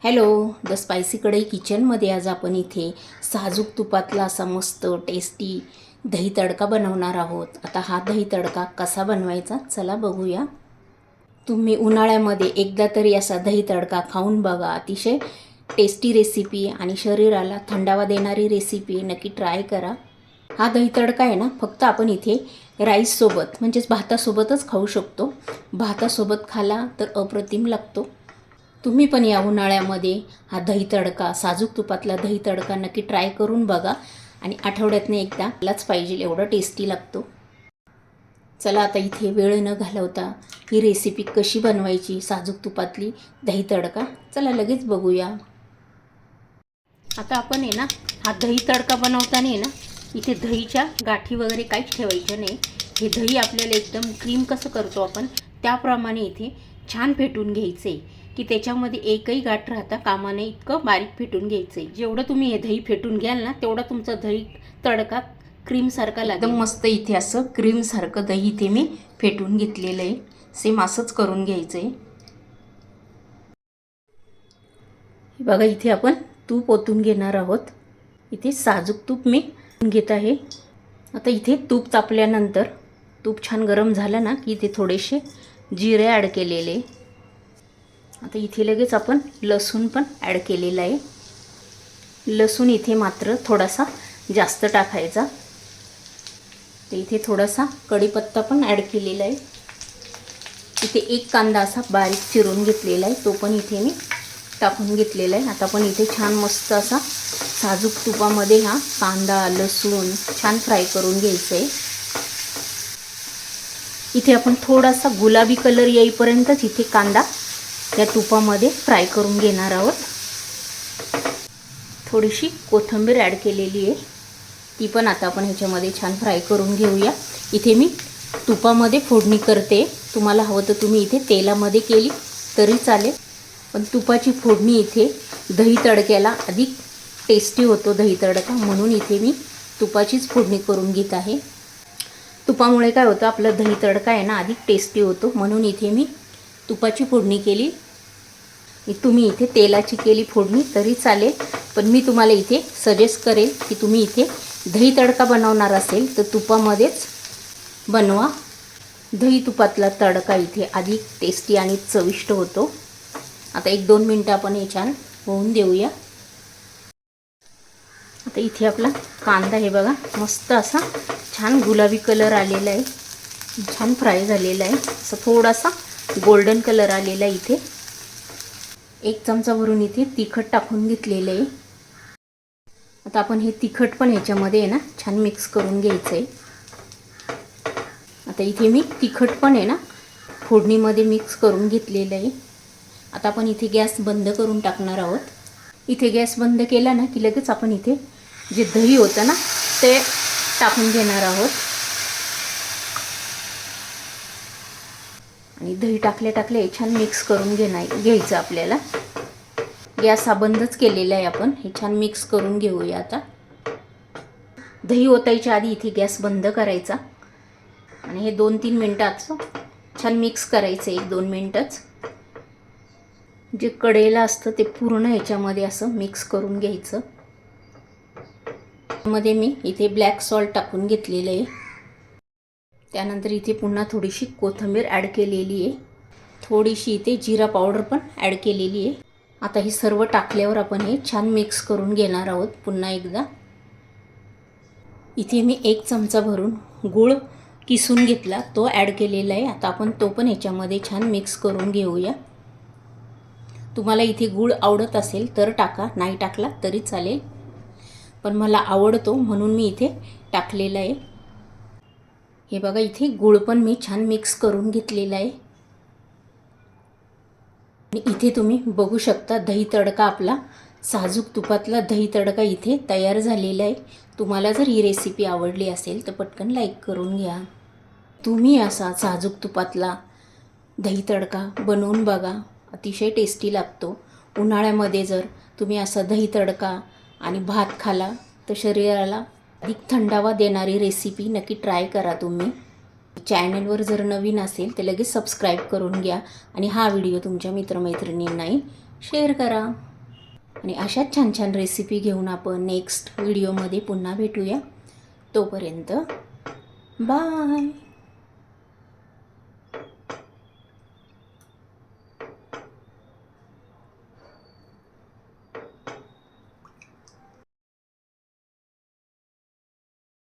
Hello, the spicy कढई किचनमध्ये आज आपण इथे साजूक तुपातला असा मस्त टेस्टी दही तडका बनवणार आहोत. आता हा दही तडका कसा बनवायचा चला बघूया. तुम्ही उन्हाळ्यामध्ये एकदा तरी असा दही तडका खाऊन बघा. अतिशय टेस्टी रेसिपी आणि शरीराला थंडावा देणारी रेसिपी, नक्की ट्राय करा. हा दही तडका आहे ना, फक्त आपण इथे राईससोबत म्हणजेच भातासोबतच खाऊ शकतो. भातासोबत खाला तर अप्रतिम लागतो. तुम्ही पण या उन्हाळ्यामध्ये हा दही तडका, साजूक तुपातला दही तडका नक्की ट्राय करून बघा आणि आठवड्यातनं एकदा लाच पाहिजे एवढं टेस्टी लागतो. चला आता इथे वेळ न घालवता ही रेसिपी कशी बनवायची साजूक तुपातली दही तडका चला लगेच बघूया. आता आपण आहे ना, हा दही तडका बनवताना आहे ना, इथे दहीच्या गाठी वगैरे काहीच ठेवायच्या नाही. हे दही आपल्याला एकदम क्रीम कसं करतो आपण त्याप्रमाणे इथे छान फेटून घ्यायचे की त्याच्यामध्ये एकही गाठ राहता कामा नये, इतकं बारीक फेटून घ्यायचं आहे. जेवढं तुम्ही हे दही फेटून घ्याल ना तेवढा तुमचा दही तडका क्रीमसारखा लागेल. एकदम मस्त इथे असं क्रीमसारखं दही इथे मी फेटून घेतलेलं आहे. सेम असंच करून घ्यायचं आहे. बघा इथे आपण तूप ओतून घेणार आहोत. इथे साजूक तूप मी घेत आहे. आता इथे तूप तापल्यानंतर तूप छान गरम झालं ना की इथे थोडेसे जिरे ॲड केलेले. आता इथे लगेच आपण लसूण पण ॲड केलेला आहे. लसूण इथे मात्र थोडासा जास्त टाकायचा. तर इथे थोडासा कढीपत्ता पण ॲड केलेला आहे. इथे एक कांदा असा बारीक चिरून घेतलेला आहे, तो पण इथे मी टाकून घेतलेला आहे. आता पण इथे छान मस्त असा साजूक तुपामध्ये हा कांदा लसूण छान फ्राय करून घ्यायचं आहे. इथे आपण थोडासा गुलाबी कलर येईपर्यंतच इथे कांदा या तुपामध्ये फ्राय करून घेणार आहोत. थोडीशी कोथिंबीर ॲड केलेली आहे, ती पण आता आपण ह्याच्यामध्ये छान फ्राय करून घेऊया. इथे मी तुपामध्ये फोडणी करते. तुम्हाला हवं तर तुम्ही इथे तेलामध्ये केली तरी चालेल, पण तुपाची फोडणी इथे दही तडक्याला अधिक टेस्टी होतो दही तडका, म्हणून इथे मी तुपाचीच फोडणी करून घेत आहे. तुपामुळे काय होतं, आपलं दही तडका आहे ना अधिक टेस्टी होतो, म्हणून इथे मी तुपाची फोडणी केली. तुम्ही इथे तेलाची केली फोडणी तरी चालेल, पण मी तुम्हाला इथे सजेस्ट करेल की तुम्ही इथे दही तडका बनवणार असेल तर तुपामध्येच बनवा. दही तुपातला तडका इथे अधिक टेस्टी आणि चविष्ट होतो. आता 1-2 मिनटं आपण हे छान होऊन देऊया. आता इथे आपला कांदा हे बघा मस्त असा छान गुलाबी कलर आलेला आहे, छान फ्राय झालेला आहे. असं थोडासा गोल्डन कलर आलेला आहे. इथे 1 चमचा भरून इथे तिखट टाकून घेतलेलं आहे. आता आपण हे तिखट पण ह्याच्यामध्ये आहे ना छान मिक्स करून घ्यायचं आहे. आता इथे मी तिखट पण आहे ना फोडणीमध्ये मिक्स करून घेतलेलं आहे. आता आपण इथे गॅस बंद करून टाकणार आहोत. इथे गॅस बंद केला ना की लगेच आपण इथे जे दही होतं ना ते टाकून घेणार आहोत. आणि दही टाकले छान मिक्स करून घ्यायचं आपल्याला. गॅस हा बंदच केलेला आहे आपण. हे छान मिक्स करून घेऊया. आता दही ओतायच्या आधी इथे गॅस बंद करायचा आणि हे 2-3 मिनटात छान मिक्स करायचं. 1-2 मिनटच जे कढईला असतं ते पूर्ण ह्याच्यामध्ये असं मिक्स करून घ्यायचं. मध्ये मी इथे ब्लॅक सॉल्ट टाकून घेतलेलं आहे. त्यानंतर इथे पुन्हा थोडीशी कोथिंबीर ॲड केलेली आहे. थोडीशी इथे जिरा पावडर पण ॲड केलेली आहे. आता हे सर्व टाकल्यावर आपण हे छान मिक्स करून घेणार आहोत पुन्हा एकदा. इथे मी 1 चमचा भरून गूळ किसून घेतला, तो ॲड केलेला आहे. आता आपण तो पण ह्याच्यामध्ये छान मिक्स करून घेऊया. तुम्हाला इथे गूळ आवडत असेल तर टाका, नाही टाकला तरी चालेल, पण मला आवडतो म्हणून मी इथे टाकलेला आहे. हे बघा इथे गूळ पण मी छान मिक्स करून घेतलेला आहे. आणि इथे तुम्ही बघू शकता दही तडका आपला साजूक तुपातला दही तडका इथे तयार झालेला आहे. तुम्हाला जर ही रेसिपी आवडली असेल तर पटकन लाईक करून घ्या. तुम्ही असा साजूक तुपातला दही तडका बनवून बघा, अतिशय टेस्टी लागतो. उन्हाळ्यामध्ये जर तुम्ही असा दही तडका आणि भात खाला तर शरीराला अधिक थंडावा देणारी रेसिपी नक्की ट्राय करा तुम्ही. चॅनलवर जर नवीन असेल तर लगेच सबस्क्राईब करून घ्या आणि हा व्हिडिओ तुमच्या मित्रमैत्रिणींनाही शेअर करा. आणि अशाच छान छान रेसिपी घेऊन आपण नेक्स्ट व्हिडिओमध्ये पुन्हा भेटूया. तोपर्यंत बाय.